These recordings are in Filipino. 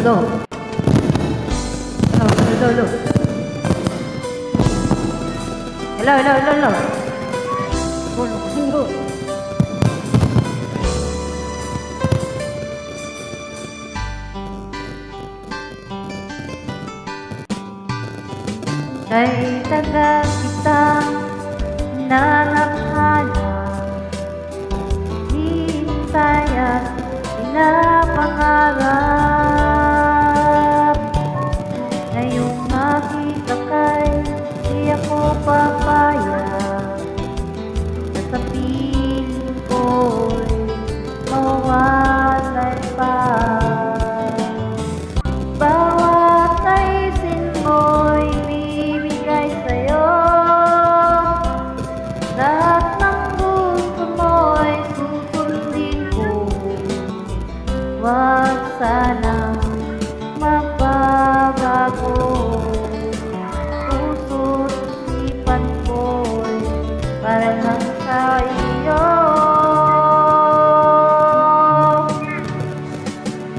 go. Hello, hello, hello. Hello, hello, hello, hello. Hello. Kay tagal kitang nanakhanap, hintay at pinapangarap. Ngayong nakita kay di ako papayag, na sa piling ko'y mawalay pa. Bawat naisin mo'y bibigay sa'yo, lahat ng gusto mo'y susundin ko. Wag sanang magbabago, puso't isipan ko'y para lang sa iyo.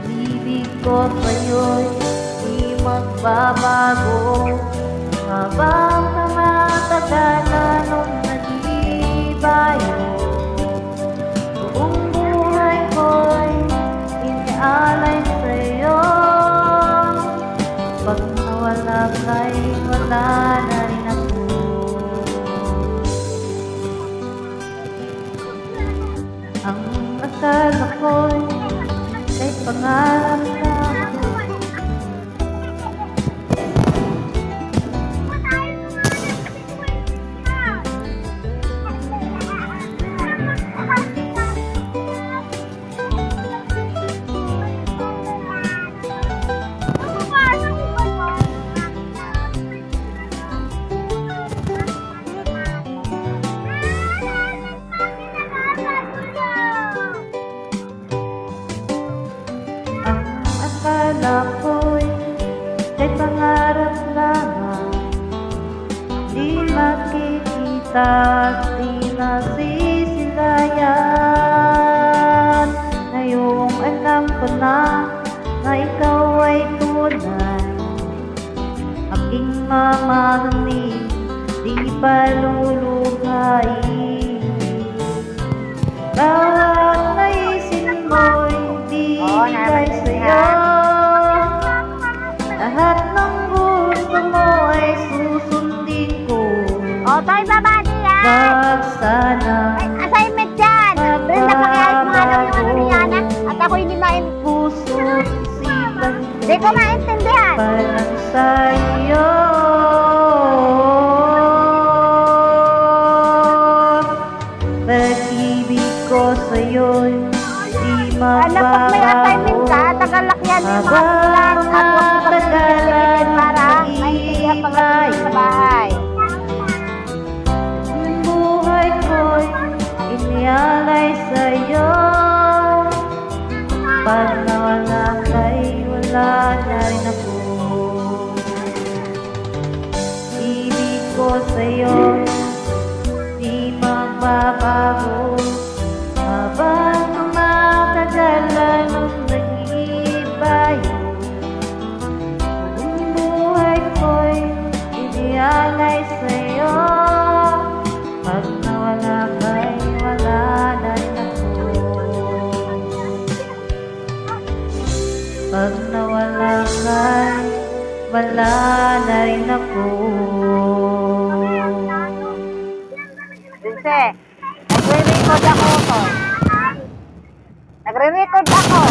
Ibig ko sa'yo'y di magbabago, habang tumatagal anong nag-iibayo. Buong buhay ko'y inialay sa'yo, pag nawala ka'y wala na rin ako. Ang akala ko'y kay pangarap lang, akala ko'y kay pangarap lamang, di makikita at di nasisilayan. Ngayong alam ko na ikaw ay tunay, aking mamahalin, di paluluhain. Bawat naisin mo'y bibigay sa'yo, lahat ng gusto mo ay susundin ko. Toy, babati yan! Wag sana Assignment yan! Brenda, pakiayos mo nga lang yung ano ni Yana at ako hindi puso't isipan Hindi ko maintindihan! parang sa iyo. Pag-ibig ko sa'yo'y di Ano, pag may assignment ka, magbabago, tagalakyan mo yung mga sulat at huwag mo kami pilitin para maintindihan pagdating sa bahay. ang buhay ko'y inialay sa'yo, pag nawala ka'y wala na rin ako. Ibig ko sa'yo di magbabago, habang tumatagal anong nag-iibayo. Buong buhay ko'y inialay sa'yo, pag nawala ka'y wala na rin ako. Pag nawala ka'y wala na rin ako. Dulce, nagre-record ako. Nagre-record ako.